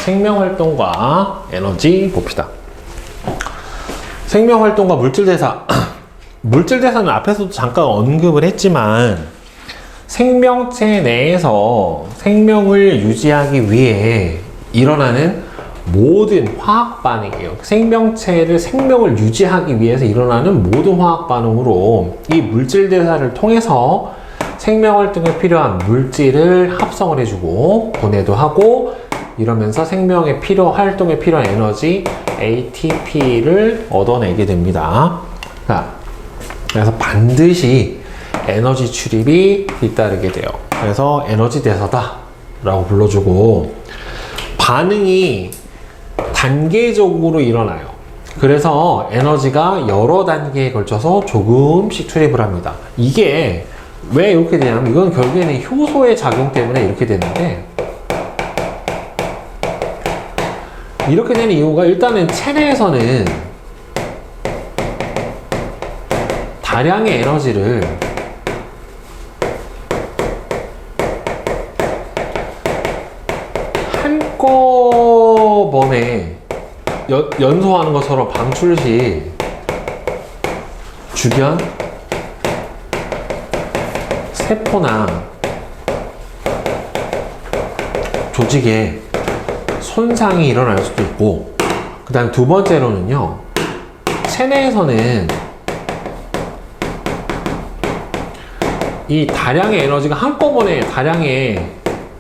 생명활동과 에너지 봅시다. 생명활동과 물질대사. 물질대사는 앞에서도 잠깐 언급을 했지만 생명체 내에서 생명을 유지하기 위해 일어나는 모든 화학 반응이에요. 생명을 유지하기 위해서 일어나는 모든 화학 반응으로 이 물질대사를 통해서 생명활동에 필요한 물질을 합성을 해주고 분해도 하고 이러면서 활동에 필요한 에너지 ATP를 얻어내게 됩니다. 자, 그래서 반드시 에너지 출입이 뒤따르게 돼요. 그래서 에너지 대사다 라고 불러주고, 반응이 단계적으로 일어나요. 그래서 에너지가 여러 단계에 걸쳐서 조금씩 출입을 합니다. 이게 왜 이렇게 되냐면 이건 결국에는 효소의 작용 때문에 이렇게 되는데, 이렇게 되는 이유가 일단은 체내에서는 다량의 에너지를 한꺼번에 연소하는 것처럼 방출 시 주변 세포나 조직에 손상이 일어날 수도 있고, 그 다음 두 번째로는요, 체내에서는 이 다량의 에너지가 한꺼번에 다량의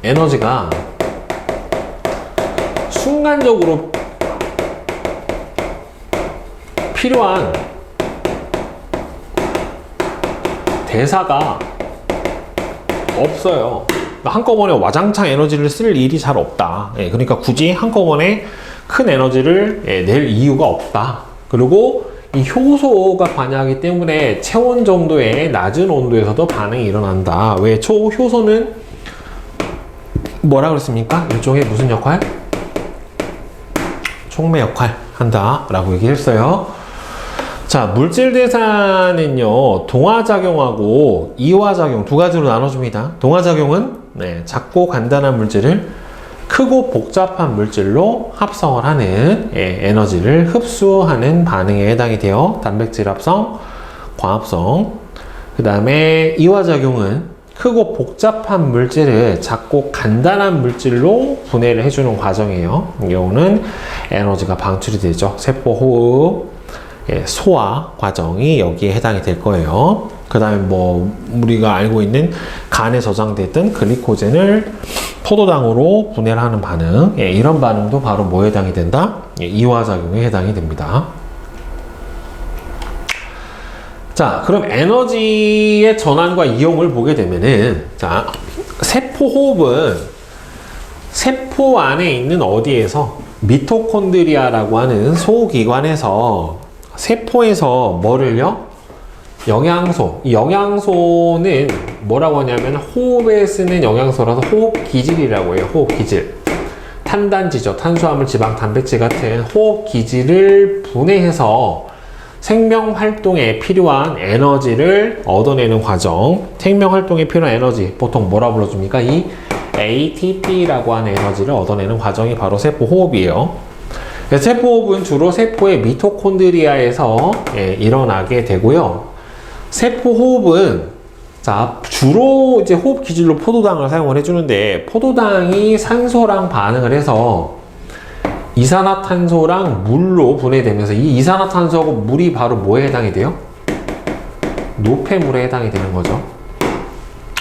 에너지가 순간적으로 필요한 대사가 없어요. 한꺼번에 와장창 에너지를 쓸 일이 잘 없다. 그러니까 굳이 한꺼번에 큰 에너지를 낼 이유가 없다. 그리고 이 효소가 관여하기 때문에 체온 정도의 낮은 온도에서도 반응이 일어난다. 왜? 효소는 뭐라 그랬습니까? 일종의 무슨 역할? 촉매 역할 한다 라고 얘기했어요. 자, 물질대사는요, 동화작용하고 이화작용 두 가지로 나눠줍니다. 동화작용은 작고 간단한 물질을 크고 복잡한 물질로 합성을 하는 에너지를 흡수하는 반응에 해당이 돼요. 단백질 합성, 광합성. 그 다음에 이화작용은 크고 복잡한 물질을 작고 간단한 물질로 분해를 해주는 과정이에요. 이 경우는 에너지가 방출이 되죠. 세포 호흡, 소화 과정이 여기에 해당이 될 거예요. 그 다음에 우리가 알고 있는 간에 저장됐던 글리코젠을 포도당으로 분해를 하는 반응, 이런 반응도 바로 뭐에 해당이 된다? 이화작용에 해당이 됩니다. 자, 그럼 에너지의 전환과 이용을 보게 되면은, 자, 세포 호흡은 세포 안에 있는 어디에서 미토콘드리아라고 하는 소기관에서 세포에서 뭐를요? 영양소. 이 영양소는 뭐라고 하냐면 호흡에 쓰는 영양소라서 호흡기질이라고 해요. 호흡기질. 탄단지죠. 탄수화물, 지방, 단백질 같은 호흡기질을 분해해서 생명활동에 필요한 에너지를 얻어내는 과정. 생명활동에 필요한 에너지, 보통 뭐라 불러줍니까? 이 ATP라고 하는 에너지를 얻어내는 과정이 바로 세포호흡이에요. 세포호흡은 주로 세포의 미토콘드리아에서 일어나게 되고요. 세포호흡은 주로 이제 호흡 기질로 포도당을 사용을 해주는데, 포도당이 산소랑 반응을 해서 이산화탄소랑 물로 분해되면서 이 이산화탄소하고 물이 바로 뭐에 해당이 돼요? 노폐물에 해당이 되는 거죠.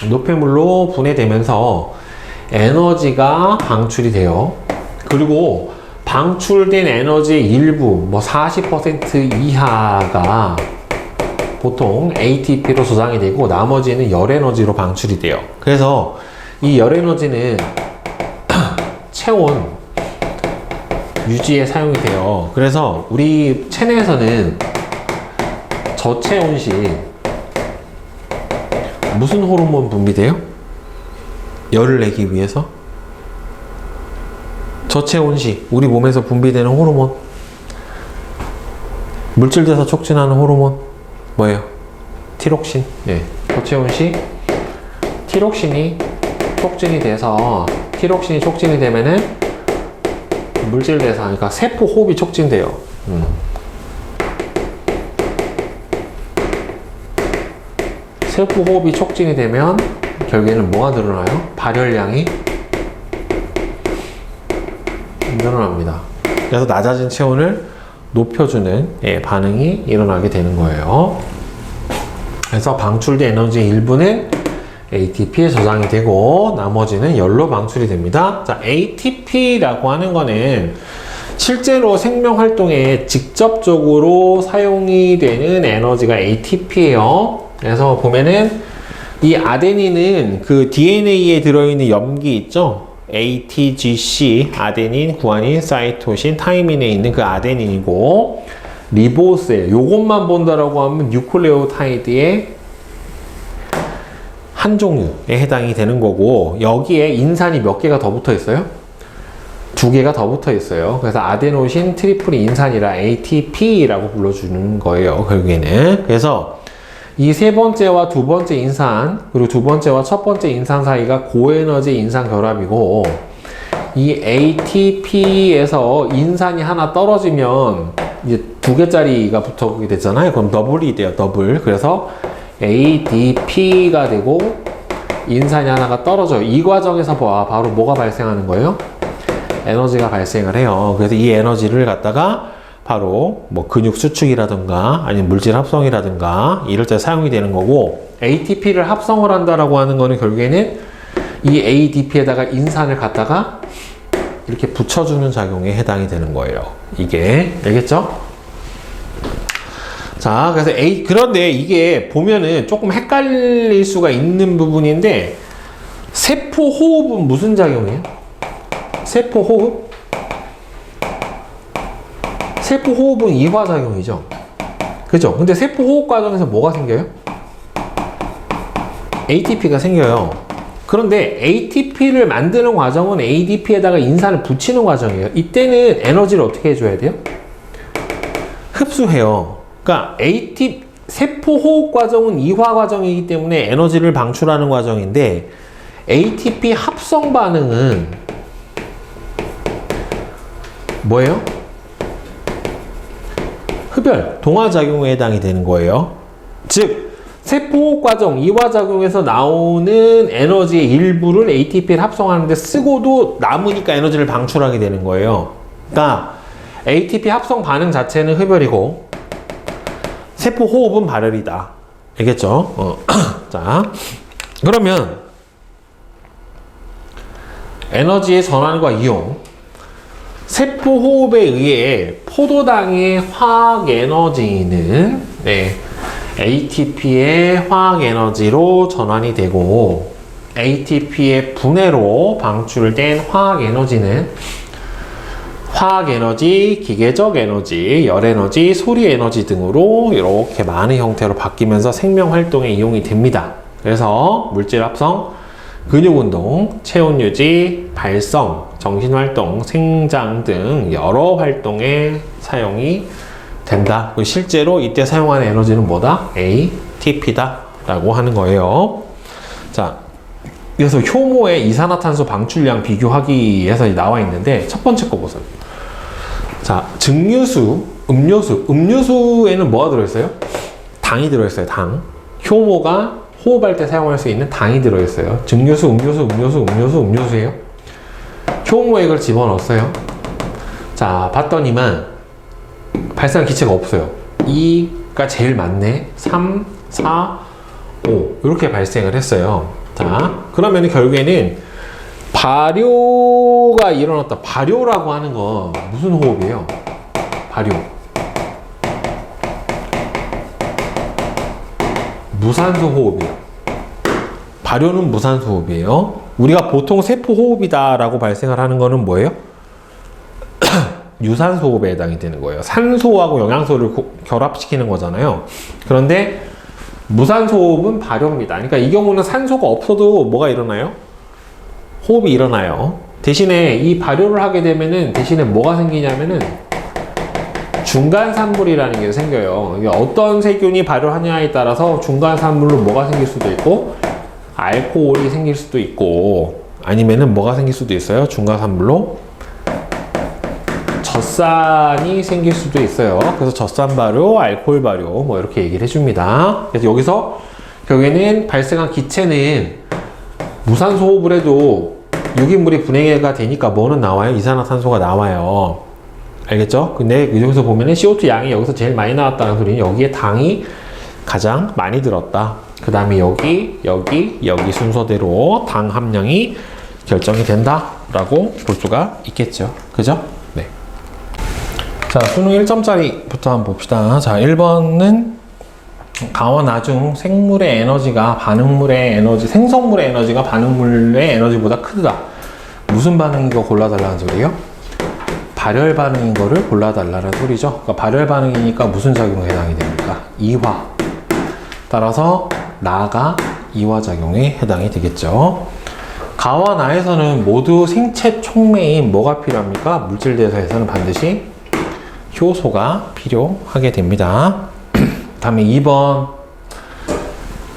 노폐물로 분해되면서 에너지가 방출이 돼요. 그리고 방출된 에너지의 일부, 40% 이하가 보통 ATP로 저장이 되고 나머지는 열에너지로 방출이 돼요. 그래서 이 열에너지는 체온 유지에 사용이 돼요. 그래서 우리 체내에서는 저체온 시 무슨 호르몬 분비돼요? 열을 내기 위해서? 저체온 시 우리 몸에서 분비되는 호르몬, 물질대사 촉진하는 호르몬 뭐예요? 티록신. 저체온 시 티록신이 촉진이 돼서, 티록신이 촉진이 되면은 물질 대상, 그러니까 세포 호흡이 촉진돼요. 세포 호흡이 촉진이 되면 결국에는 뭐가 늘어나요? 발열량이 늘어납니다. 그래서 낮아진 체온을 높여주는 반응이 일어나게 되는 거예요. 그래서 방출된 에너지의 일부는 ATP에 저장이 되고 나머지는 열로 방출이 됩니다. 자, ATP라고 하는 거는 실제로 생명 활동에 직접적으로 사용이 되는 에너지가 ATP예요. 그래서 보면은 이 아데닌은 그 DNA에 들어있는 염기 있죠? ATGC, 아데닌, 구아닌, 사이토신, 타이민에 있는 그 아데닌이고, 리보스에 요것만 본다라고 하면 뉴클레오타이드의 한 종류에 해당이 되는 거고, 여기에 인산이 몇 개가 더 붙어 있어요? 2개가 더 붙어 있어요. 그래서 아데노신 트리플 인산이라 ATP라고 불러주는 거예요, 결국에는. 그래서 이 세 번째와 두 번째 인산, 그리고 두 번째와 첫 번째 인산 사이가 고에너지 인산 결합이고, 이 ATP에서 인산이 하나 떨어지면 이제 2개짜리가 붙어오게 되잖아요. 그럼 더블이 돼요, 더블. 그래서 ADP가 되고 인산이 하나가 떨어져요. 이 과정에서 바로 뭐가 발생하는 거예요? 에너지가 발생을 해요. 그래서 이 에너지를 갖다가 바로 뭐 근육 수축이라든가 아니면 물질 합성이라든가 이럴 때 사용이 되는 거고, ATP를 합성을 한다라고 하는 거는 결국에는 이 ADP에다가 인산을 갖다가 이렇게 붙여주는 작용에 해당이 되는 거예요. 이게 알겠죠? 자, 그래서 그런데 이게 보면은 조금 헷갈릴 수가 있는 부분인데, 세포 호흡은 무슨 작용이에요? 세포 호흡? 세포 호흡은 이화작용이죠. 그죠? 근데 세포 호흡 과정에서 뭐가 생겨요? ATP가 생겨요. 그런데 ATP를 만드는 과정은 ADP에다가 인산을 붙이는 과정이에요. 이때는 에너지를 어떻게 해줘야 돼요? 흡수해요. 그러니까 세포 호흡 과정은 이화 과정이기 때문에 에너지를 방출하는 과정인데, ATP 합성 반응은 뭐예요? 흡열, 동화작용에 해당이 되는 거예요. 즉, 세포호흡 과정, 이화작용에서 나오는 에너지의 일부를 ATP를 합성하는데 쓰고도 남으니까 에너지를 방출하게 되는 거예요. 그러니까 ATP 합성 반응 자체는 흡열이고 세포호흡은 발열이다. 알겠죠? 자, 그러면 에너지의 전환과 이용, 세포 호흡에 의해 포도당의 화학 에너지는 ATP의 화학 에너지로 전환이 되고, ATP의 분해로 방출된 화학 에너지는 화학 에너지, 기계적 에너지, 열 에너지, 소리 에너지 등으로 이렇게 많은 형태로 바뀌면서 생명 활동에 이용이 됩니다. 그래서 물질 합성, 근육 운동, 체온 유지, 발성, 정신활동, 생장 등 여러 활동에 사용이 된다. 실제로 이때 사용하는 에너지는 뭐다? ATP다 라고 하는 거예요. 자, 그래서 효모의 이산화탄소 방출량 비교하기 위해서 나와 있는데, 첫 번째 거 보세요. 자, 증류수, 음료수에는 뭐가 들어있어요? 당이 들어있어요. 당. 효모가 호흡할 때 사용할 수 있는 당이 들어있어요. 증류수, 음료수예요. 효모에 이걸 집어넣었어요. 자, 봤더니만 발생한 기체가 없어요. 2가 제일 많네. 3, 4, 5 이렇게 발생을 했어요. 자, 그러면 결국에는 발효가 일어났다. 발효라고 하는 건 무슨 호흡이에요? 발효. 무산소 호흡이에요. 발효는 무산소 호흡이에요. 우리가 보통 세포 호흡이다 라고 발생을 하는 거는 뭐예요? 유산소 호흡에 해당이 되는 거예요. 산소하고 영양소를 결합시키는 거잖아요. 그런데 무산소 호흡은 발효입니다. 그러니까 이 경우는 산소가 없어도 뭐가 일어나요? 호흡이 일어나요. 대신에 이 발효를 하게 되면은 대신에 뭐가 생기냐면은 중간산물이라는 게 생겨요. 이게 어떤 세균이 발효하냐에 따라서 중간산물로 뭐가 생길 수도 있고, 알코올이 생길 수도 있고, 아니면은 뭐가 생길 수도 있어요. 중간산물로 젖산이 생길 수도 있어요. 그래서 젖산 발효, 알코올 발효 뭐 이렇게 얘기를 해줍니다. 그래서 여기서 결국에는 발생한 기체는 무산소 호흡을 해도 유기물이 분해가 되니까 뭐는 나와요? 이산화탄소가 나와요. 알겠죠? 근데 여기서 보면은 CO2 양이 여기서 제일 많이 나왔다는 소리는 여기에 당이 가장 많이 들었다. 그 다음에 여기 순서대로 당 함량이 결정이 된다 라고 볼 수가 있겠죠. 그죠? 네. 자, 수능 1점짜리부터 한번 봅시다. 자, 1번은 가와 나중 생물의 에너지가 반응물의 에너지, 생성물의 에너지가 반응물의 에너지보다 크다. 무슨 반응인 거 골라달라는 소리예요? 발열 반응인 거를 골라달라는 소리죠. 그러니까 발열 반응이니까 무슨 작용에 해당이 됩니까? 이화. 따라서 나가 이화작용에 해당이 되겠죠. 가와 나에서는 모두 생체 촉매인 뭐가 필요합니까? 물질대사에서는 반드시 효소가 필요하게 됩니다. 다음에 2번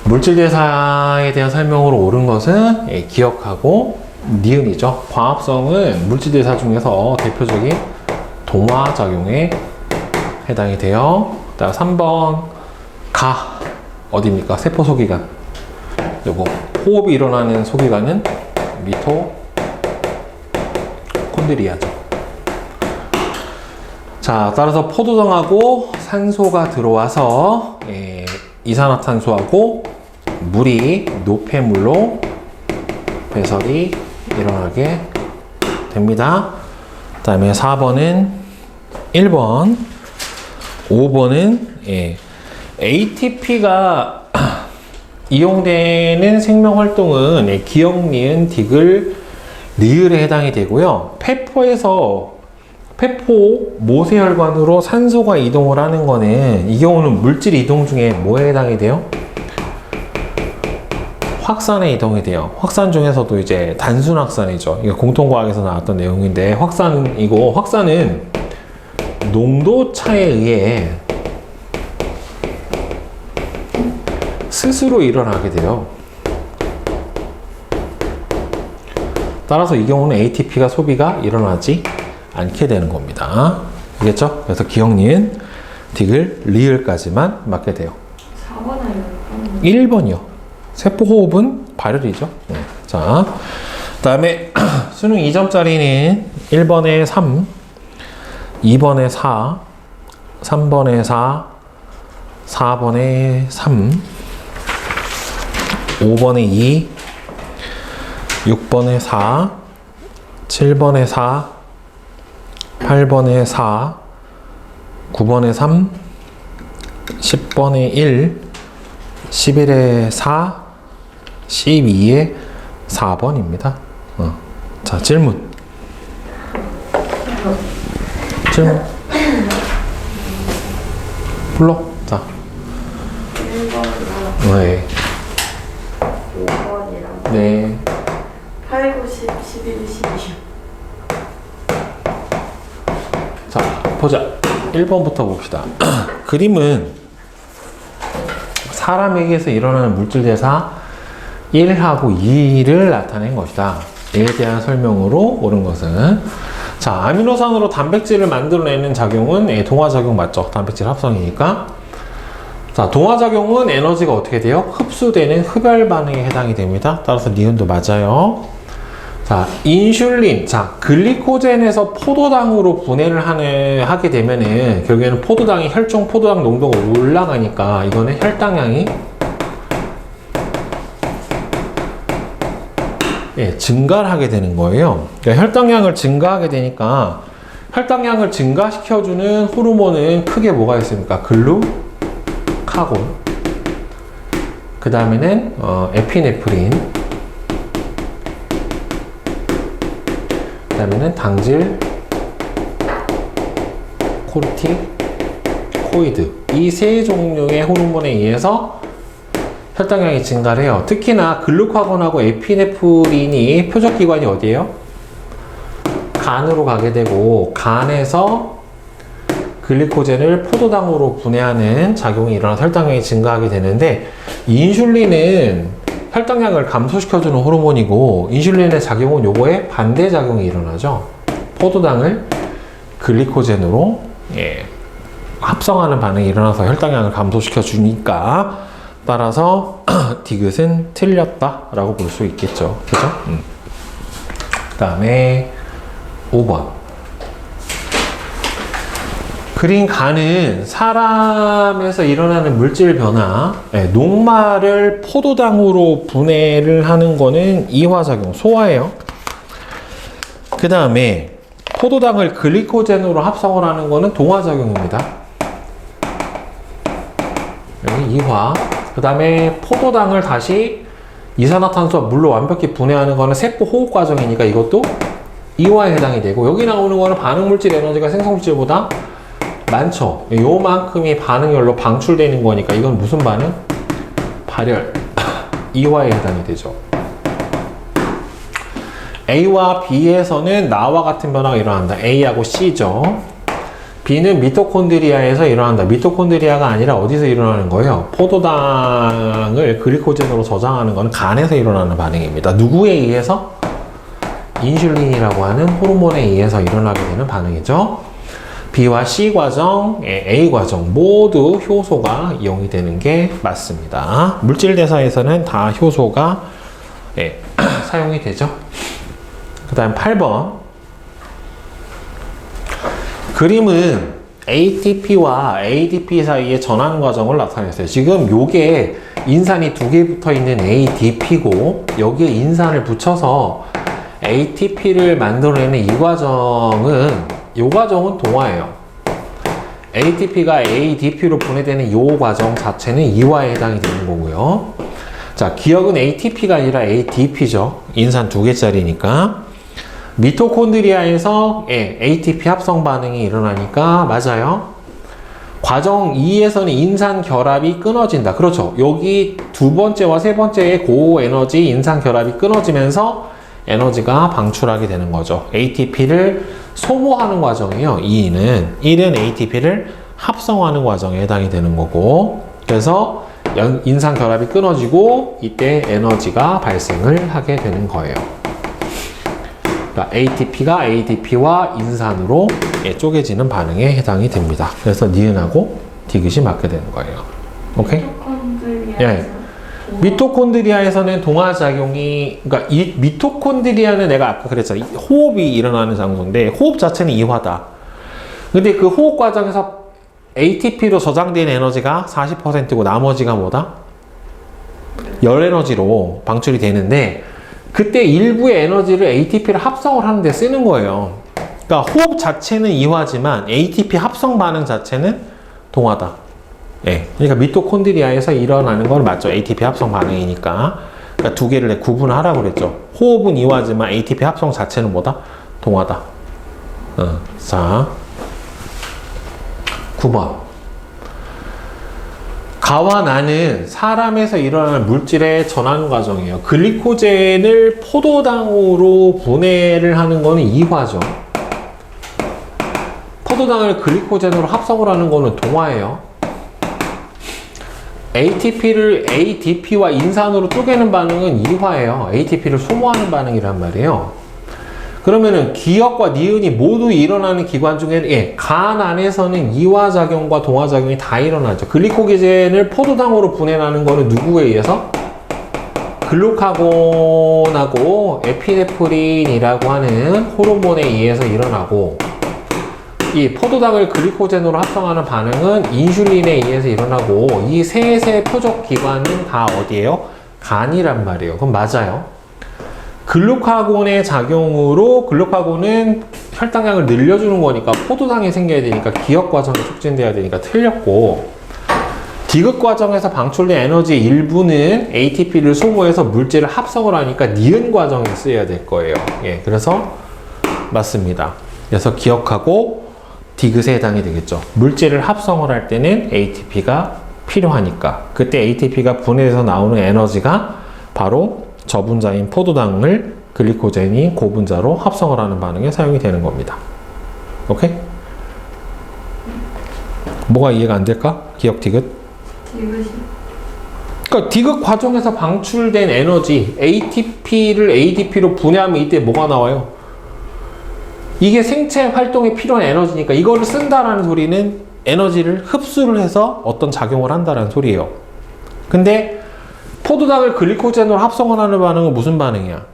물질대사에 대한 설명으로 옳은 것은 기억하고 니은이죠. 과합성은 물질대사 중에서 대표적인 동화작용에 해당이 돼요. 다음 3번 가 어디입니까? 세포 소기관. 요거 호흡이 일어나는 소기관은 미토콘드리아죠. 자, 따라서 포도당하고 산소가 들어와서 이산화탄소하고 물이 노폐물로 배설이 일어나게 됩니다. 그 다음에 4번은 1번, 5번은 ATP가 이용되는 생명활동은 기역, 니은, 디귿, 리을에 해당이 되고요. 폐포에서 폐포 모세혈관으로 산소가 이동을 하는 거는 이 경우는 물질 이동 중에 뭐에 해당이 돼요? 확산에 이동이 돼요. 확산 중에서도 이제 단순 확산이죠. 이게 공통과학에서 나왔던 내용인데 확산은 농도 차에 의해 스스로 일어나게 돼요. 따라서 이 경우는 ATP가 소비가 일어나지 않게 되는 겁니다. 알겠죠? 그래서 기역, 니은, 디귿, 리을까지만 맞게 돼요. 4번 아니면 1번이요. 세포호흡은 발열이죠. 네. 자, 그 다음에 수능 2점짜리는 1번에 3, 2번에 4, 3번에 4, 4번에 3, 5번에 2, 6번에 4, 7번에 4, 8번에 4, 9번에 3, 10번에 1, 11에 4, 12에 4번입니다. 자, 질문. 불러. 자. 1번이랑 네. 5번이랑 네. 8, 9, 10, 11, 12. 자, 보자. 1번부터 봅시다. 그림은 사람에게서 일어나는 물질대사 1하고 2를 나타낸 것이다. 이에 대한 설명으로 옳은 것은 자, 아미노산으로 단백질을 만들어내는 작용은 동화작용 맞죠? 단백질 합성이니까. 자, 동화작용은 에너지가 어떻게 돼요? 흡수되는 흡열 반응에 해당이 됩니다. 따라서 니은도 맞아요. 자, 인슐린. 자, 글리코젠에서 포도당으로 분해를 하게 되면은 결국에는 포도당이 혈중 포도당 농도가 올라가니까 이거는 혈당량이 증가를 하게 되는 거예요. 그러니까 혈당량을 증가하게 되니까 혈당량을 증가시켜주는 호르몬은 크게 뭐가 있습니까? 글루카곤. 그 다음에는 에피네프린. 그 다음에는 당질, 코르티코이드. 이 세 종류의 호르몬에 의해서 혈당량이 증가를 해요. 특히나 글루카곤하고 에피네프린이 표적기관이 어디예요? 간으로 가게 되고 간에서 글리코젠을 포도당으로 분해하는 작용이 일어나서 혈당량이 증가하게 되는데 인슐린은 혈당량을 감소시켜주는 호르몬이고 인슐린의 작용은 요거에 반대작용이 일어나죠. 포도당을 글리코젠으로 합성하는 반응이 일어나서 혈당량을 감소시켜 주니까 따라서 디귿은 틀렸다라고 볼 수 있겠죠. 그죠? 그 다음에 5번. 그린 간은 사람에서 일어나는 물질 변화, 녹말을 포도당으로 분해를 하는 거는 이화작용, 소화예요. 그 다음에 포도당을 글리코젠으로 합성을 하는 거는 동화작용입니다. 여기 이화. 그 다음에 포도당을 다시 이산화탄소와 물로 완벽히 분해하는 거는 세포 호흡 과정이니까 이것도 이화에 해당이 되고, 여기 나오는 거는 반응물질 에너지가 생성물질보다 많죠. 요만큼이 반응열로 방출되는 거니까 이건 무슨 반응? 발열. 이화에 해당이 되죠. A와 B에서는 나와 같은 변화가 일어난다. A하고 C죠. B는 미토콘드리아에서 일어난다. 미토콘드리아가 아니라 어디서 일어나는 거예요? 포도당을 글리코젠으로 저장하는 건 간에서 일어나는 반응입니다. 누구에 의해서? 인슐린이라고 하는 호르몬에 의해서 일어나게 되는 반응이죠. B와 C 과정, A 과정 모두 효소가 이용이 되는 게 맞습니다. 물질 대사에서는 다 효소가 사용이 되죠. 그 다음 8번. 그림은 ATP와 ADP 사이의 전환 과정을 나타냈어요. 지금 요게 인산이 두 개 붙어 있는 ADP고 여기에 인산을 붙여서 ATP를 만들어내는 이 과정은 동화예요. ATP가 ADP로 분해되는 이 과정 자체는 이화에 해당이 되는 거고요. 자, 기억은 ATP가 아니라 ADP죠. 인산 두 개짜리니까. 미토콘드리아에서 ATP 합성 반응이 일어나니까 맞아요. 과정 2에서는 인산 결합이 끊어진다. 그렇죠. 여기 두 번째와 세 번째의 고에너지 인산 결합이 끊어지면서 에너지가 방출하게 되는 거죠. ATP를 소모하는 과정이에요. 1은 ATP를 합성하는 과정에 해당이 되는 거고, 그래서 인산 결합이 끊어지고 이때 에너지가 발생을 하게 되는 거예요. 그러니까 ATP가 ADP와 인산으로 쪼개지는 반응에 해당이 됩니다. 그래서 니은하고 디귿이 맞게 되는 거예요. 오케이? 미토콘드리아에서는 동화작용이, 그러니까 이 미토콘드리아는 내가 아까 그랬잖아. 호흡이 일어나는 장소인데 호흡 자체는 이화다. 근데 그 호흡 과정에서 ATP로 저장된 에너지가 40%고 나머지가 뭐다? 열 에너지로 방출이 되는데 그때 일부의 에너지를 ATP를 합성을 하는 데 쓰는 거예요. 그러니까 호흡 자체는 이화지만 ATP 합성 반응 자체는 동화다. 그러니까 미토콘드리아에서 일어나는 건 맞죠. ATP 합성 반응이니까. 그러니까 두 개를 구분하라고 그랬죠. 호흡은 이화지만 ATP 합성 자체는 뭐다? 동화다. 자, 9번. 가와 나는 사람에서 일어나는 물질의 전환 과정이에요. 글리코젠을 포도당으로 분해를 하는 거는 이화죠. 포도당을 글리코젠으로 합성을 하는 거는 동화예요. ATP를 ADP와 인산으로 쪼개는 반응은 이화예요. ATP를 소모하는 반응이란 말이에요. 그러면은 기역과 니은이 모두 일어나는 기관 중에 간 안에서는 이화작용과 동화작용이 다 일어나죠. 글리코겐을 포도당으로 분해하는 거는 누구에 의해서? 글루카곤하고 에피네프린이라고 하는 호르몬에 의해서 일어나고, 이 포도당을 글리코젠으로 합성하는 반응은 인슐린에 의해서 일어나고, 이 셋의 표적 기관은 다 어디예요? 간이란 말이에요. 그럼 맞아요. 글루카곤의 작용으로, 글루카곤은 혈당량을 늘려주는 거니까 포도당이 생겨야 되니까 기억 과정이 촉진돼야 되니까 틀렸고, 디귿 과정에서 방출된 에너지의 일부는 ATP를 소모해서 물질을 합성을 하니까 니은 과정에 쓰여야 될 거예요. 그래서 맞습니다. 그래서 기억하고 디귿에 해당이 되겠죠. 물질을 합성을 할 때는 ATP가 필요하니까 그때 ATP가 분해해서 나오는 에너지가 바로 저분자인 포도당을 글리코젠이 고분자로 합성을 하는 반응에 사용이 되는 겁니다. 오케이? 뭐가 이해가 안 될까? 기억 디귿? 그러니까 디귿 과정에서 방출된 에너지 ATP를 ADP로 분해하면 이때 뭐가 나와요? 이게 생체 활동에 필요한 에너지니까 이거를 쓴다라는 소리는 에너지를 흡수를 해서 어떤 작용을 한다라는 소리예요. 근데 포도당을 글리코젠으로 합성하는 반응은 무슨 반응이야?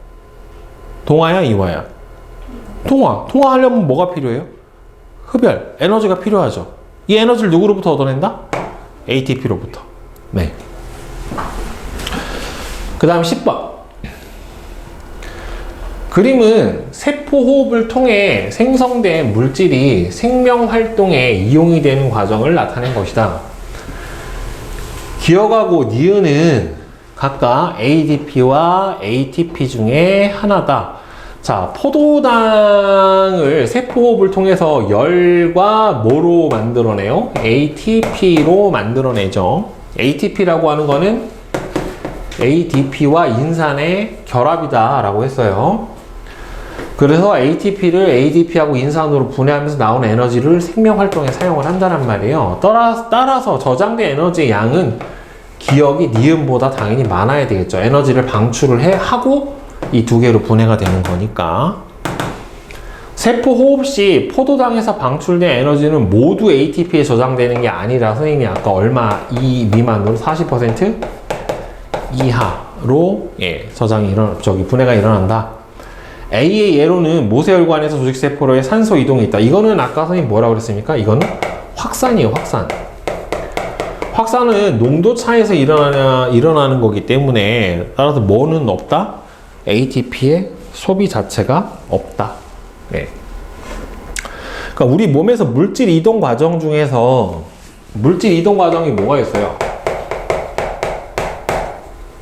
동화야, 이화야? 동화. 동화하려면 뭐가 필요해요? 흡열, 에너지가 필요하죠. 이 에너지를 누구로부터 얻어낸다? ATP로부터. 네. 그 다음 10번. 그림은 세포 호흡을 통해 생성된 물질이 생명 활동에 이용이 되는 과정을 나타낸 것이다. 기억하고 니은은 각각 ADP와 ATP 중에 하나다. 자, 포도당을 세포 호흡을 통해서 열과 뭐로 만들어내요? ATP로 만들어내죠. ATP라고 하는 거는 ADP와 인산의 결합이다 라고 했어요. 그래서 ATP를 ADP하고 인산으로 분해하면서 나오는 에너지를 생명활동에 사용을 한다는 말이에요. 따라서 저장된 에너지의 양은 기억이 니은보다 당연히 많아야 되겠죠. 에너지를 방출을 하고 이 두 개로 분해가 되는 거니까. 세포 호흡 시 포도당에서 방출된 에너지는 모두 ATP에 저장되는 게 아니라 선생님이 아까 얼마 이 미만으로 40% 이하로 저장이 분해가 일어난다. A의 예로는 모세혈관에서 조직세포로의 산소 이동이 있다. 이거는 아까 선생님 뭐라고 그랬습니까? 이거는 확산이에요, 확산. 확산은 농도 차에서 일어나는 거기 때문에 따라서 뭐는 없다? ATP의 소비 자체가 없다. 네. 그러니까 우리 몸에서 물질 이동 과정 중에서 물질 이동 과정이 뭐가 있어요?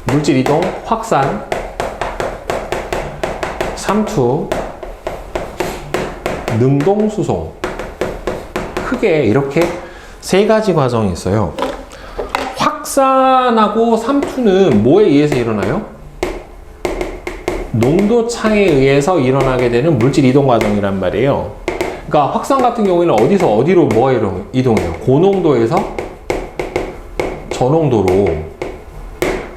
물질 이동, 확산, 삼투, 능동 수송. 크게 이렇게 세 가지 과정이 있어요. 확산하고 삼투는 뭐에 의해서 일어나요? 농도 차에 의해서 일어나게 되는 물질 이동 과정이란 말이에요. 그러니까 확산 같은 경우에는 어디서 어디로 뭐가 이동해요? 고농도에서 저농도로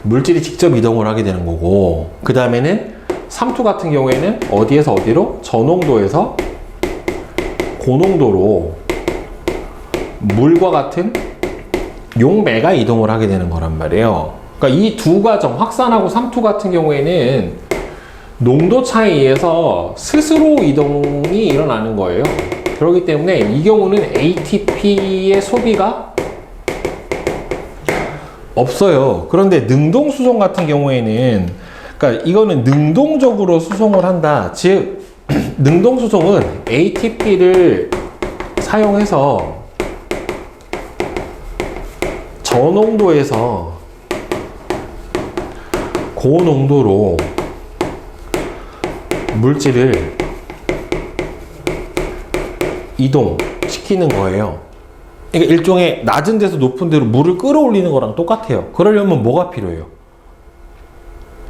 물질이 직접 이동을 하게 되는 거고, 그 다음에는 삼투 같은 경우에는 어디에서 어디로? 저농도에서 고농도로 물과 같은 용매가 이동을 하게 되는 거란 말이에요. 그러니까 이 두 과정, 확산하고 삼투 같은 경우에는 농도 차에 의해서 스스로 이동이 일어나는 거예요. 그렇기 때문에 이 경우는 ATP의 소비가 없어요. 그런데 능동 수송 같은 경우에는, 그러니까 이거는 능동적으로 수송을 한다. 즉, 능동 수송은 ATP를 사용해서 저농도에서 고농도로 물질을 이동시키는 거예요. 그러니까 일종의 낮은 데서 높은 데로 물을 끌어올리는 거랑 똑같아요. 그러려면 뭐가 필요해요?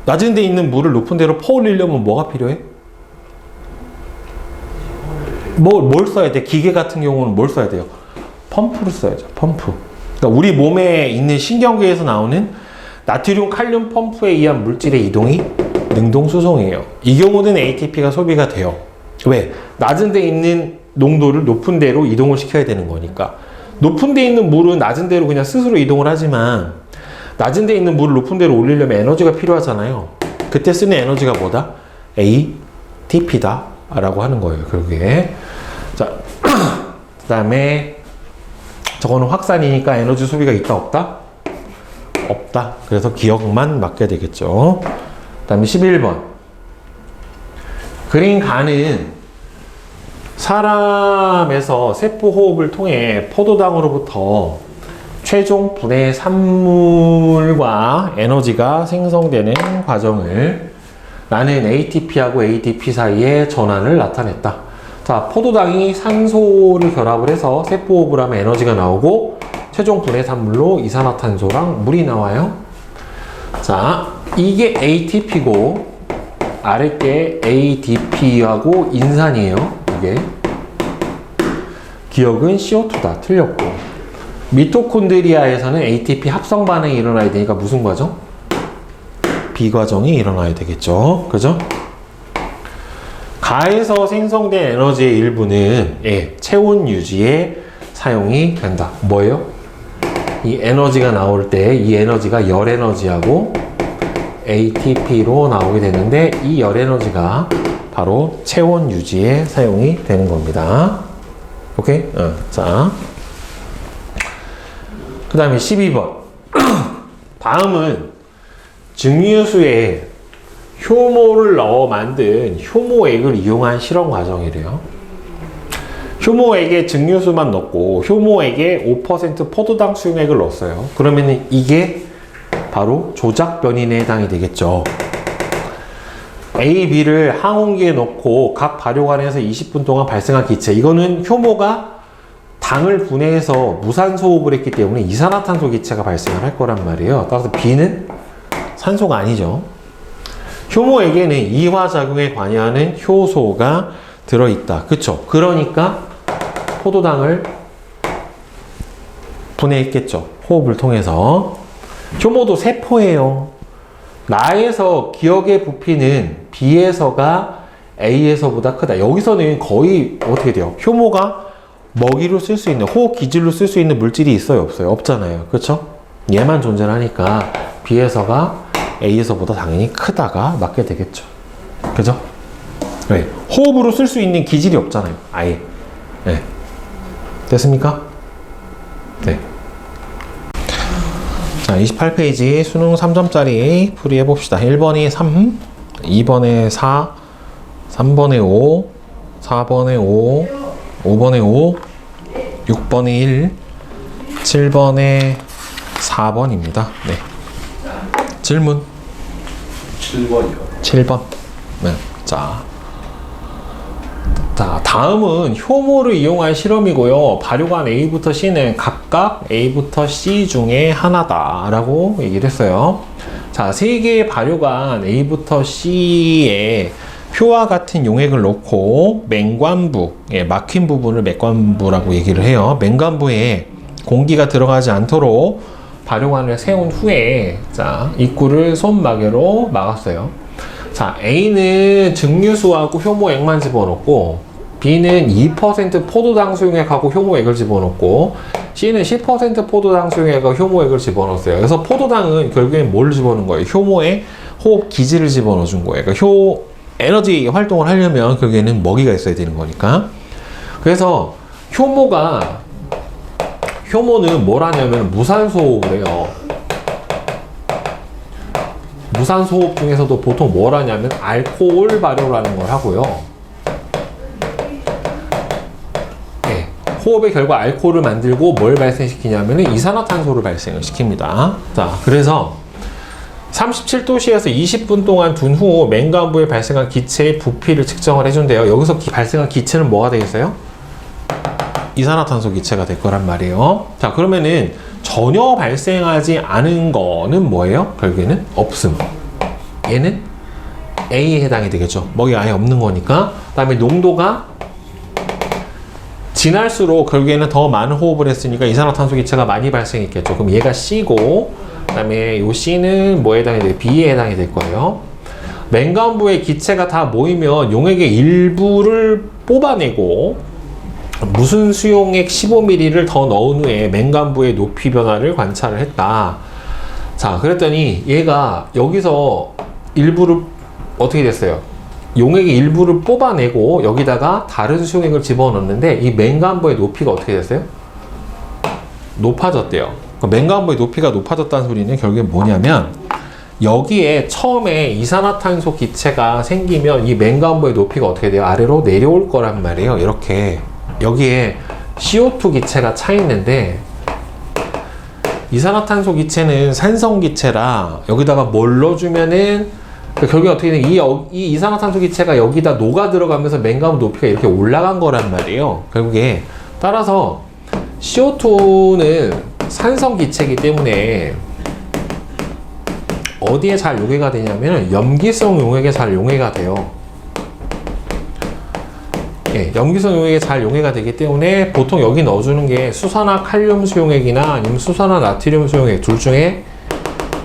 낮은 데 있는 물을 높은 데로 퍼올리려면 뭐가 필요해? 뭘 써야 돼? 기계 같은 경우는 뭘 써야 돼요? 펌프를 써야죠. 펌프. 그러니까 우리 몸에 있는 신경계에서 나오는 나트륨, 칼륨 펌프에 의한 물질의 이동이 능동 수송이에요. 이 경우는 ATP가 소비가 돼요. 왜? 낮은 데 있는 농도를 높은 데로 이동을 시켜야 되는 거니까. 높은 데 있는 물은 낮은 데로 그냥 스스로 이동을 하지만 낮은 데 있는 물을 높은 데로 올리려면 에너지가 필요하잖아요. 그때 쓰는 에너지가 뭐다? ATP다 라고 하는 거예요, 결국에. 자, 그 다음에 저거는 확산이니까 에너지 소비가 있다 없다? 없다. 그래서 기억만 맞게 되겠죠. 그 다음에 11번. 그린 간은 사람에서 세포 호흡을 통해 포도당으로부터 최종 분해 산물과 에너지가 생성되는 과정을 나는 ATP하고 ADP 사이의 전환을 나타냈다. 자, 포도당이 산소를 결합을 해서 세포 호흡을 하면 에너지가 나오고 최종 분해 산물로 이산화탄소랑 물이 나와요. 자, 이게 ATP고 아래 게 ADP하고 인산이에요. 이게 기억은 CO2다. 틀렸고 미토콘드리아에서는 ATP 합성 반응이 일어나야 되니까 무슨 과정? 비과정이 일어나야 되겠죠. 그죠? 가에서 생성된 에너지의 일부는 체온 유지에 사용이 된다. 뭐예요? 이 에너지가 나올 때 이 에너지가 열 에너지하고 ATP로 나오게 되는데 이 열 에너지가 바로 체온 유지에 사용이 되는 겁니다. 오케이? 자. 그 다음에 12번. 다음은 증류수에 효모를 넣어 만든 효모액을 이용한 실험 과정이래요. 효모액에 증류수만 넣고 효모액에 5% 포도당 수용액을 넣었어요. 그러면 이게 바로 조작 변인에 해당이 되겠죠. A, B를 항온기에 넣고 각 발효관에서 20분 동안 발생한 기체. 이거는 효모가 당을 분해해서 무산소호흡을 했기 때문에 이산화탄소 기체가 발생을 할 거란 말이에요. 따라서 B는 산소가 아니죠. 효모액에는 이화작용에 관여하는 효소가 들어있다. 그쵸? 그러니까 포도당을 분해했겠죠. 호흡을 통해서. 효모도 세포예요. 나에서 기억의 부피는 B에서가 A에서보다 크다. 여기서는 거의 어떻게 돼요? 효모가 먹이로 쓸 수 있는, 호흡 기질로 쓸 수 있는 물질이 있어요? 없어요? 없잖아요. 그쵸? 얘만 존재하니까 B에서가 A에서보다 당연히 크다가 맞게 되겠죠. 그죠? 네. 호흡으로 쓸 수 있는 기질이 없잖아요. 아예. 네. 됐습니까? 네. 자, 28페이지 수능 3점짜리 풀이 해봅시다. 1번이 3, 2번에 4, 3번에 5, 4번에 5, 5번에 5, 6번에 1, 7번에 4번입니다. 네. 질문. 7번이요. 7번. 네. 자, 다음은 효모를 이용한 실험이고요. 발효관 A부터 C는 각각 A부터 C 중에 하나다라고 얘기를 했어요. 자, 세 개의 발효관 A부터 C에 표와 같은 용액을 넣고 맹관부, 막힌 부분을 맥관부라고 얘기를 해요. 맹관부에 공기가 들어가지 않도록 발효관을 세운 후에 자, 입구를 손마개로 막았어요. 자, A는 증류수하고 효모액만 집어넣고 B는 2% 포도당 수용액하고 효모액을 집어넣고 C는 10% 포도당 수용액하고 효모액을 집어넣었어요. 그래서 포도당은 결국엔 뭘 집어넣은 거예요? 효모에 호흡 기질을 집어넣어 준 거예요. 그러니까 에너지 활동을 하려면 결국에는 먹이가 있어야 되는 거니까. 그래서 효모는 뭘 하냐면 무산소호흡을 해요. 무산소호흡 중에서도 보통 뭘 하냐면 알코올 발효라는 걸 하고요. 네, 호흡의 결과 알코올을 만들고 뭘 발생시키냐면 이산화탄소를 발생을 시킵니다. 자, 그래서 37도씨에서 20분 동안 둔 후 맹관부에 발생한 기체의 부피를 측정을 해준대요. 여기서 발생한 기체는 뭐가 되겠어요? 이산화탄소 기체가 될 거란 말이에요. 자, 그러면은 전혀 발생하지 않은 거는 뭐예요? 결국에는 없음. 얘는 A에 해당이 되겠죠. 먹이 아예 없는 거니까. 그 다음에 농도가 지날수록 결국에는 더 많은 호흡을 했으니까 이산화탄소 기체가 많이 발생했겠죠. 그럼 얘가 C고, 그 다음에 요 C는 뭐에 해당이 돼요? B에 해당이 될 거예요. 맹관부에 기체가 다 모이면 용액의 일부를 뽑아내고 무슨 수용액 15ml를 더 넣은 후에 맹관부의 높이 변화를 관찰을 했다. 자, 그랬더니 얘가 여기서 일부를 어떻게 됐어요? 용액의 일부를 뽑아내고 여기다가 다른 수용액을 집어넣는데 이 맹관부의 높이가 어떻게 됐어요? 높아졌대요. 맹관부의 높이가 높아졌다는 소리는 결국엔 뭐냐면 여기에 처음에 이산화탄소 기체가 생기면 이 맹관부의 높이가 어떻게 돼요? 아래로 내려올 거란 말이에요. 이렇게 여기에 CO2 기체가 차 있는데 이산화탄소 기체는 산성 기체라 여기다가 뭘 넣어주면은 결국에 어떻게 되냐, 이 이산화탄소 기체가 여기다 녹아 들어가면서 맹관부 높이가 이렇게 올라간 거란 말이에요. 결국에 따라서 CO2는 산성 기체이기 때문에 어디에 잘 용해가 되냐면 염기성 용액에 잘 용해가 돼요. 예, 염기성 용액에 잘 용해가 되기 때문에 보통 여기 넣어주는 게 수산화 칼륨 수용액이나 아니면 수산화 나트륨 수용액 둘 중에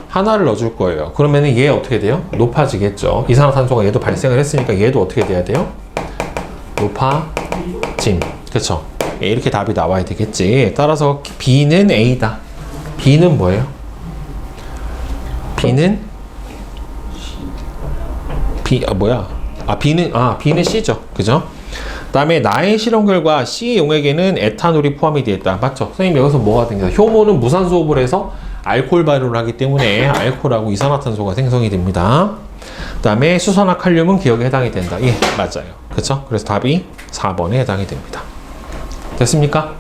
하나를 넣어줄 거예요. 그러면 얘 어떻게 돼요? 높아지겠죠. 이산화탄소가 얘도 발생을 했으니까 얘도 어떻게 돼야 돼요? 높아짐. 그쵸? 예, 이렇게 답이 나와야 되겠지. 따라서 B는 A다. B는 뭐예요? B는 B는 C죠. 그죠? 그다음에 나의 실험 결과 C 용액에는 에탄올이 포함이 되어 있다. 맞죠? 선생님 여기서 뭐가 됩니다. 효모는 무산소흡을 해서 알코올 발효를 하기 때문에 알코올하고 이산화탄소가 생성이 됩니다. 그다음에 수소나 칼륨은 기억에 해당이 된다. 예, 맞아요. 그렇죠? 그래서 답이 4번에 해당이 됩니다. 됐습니까?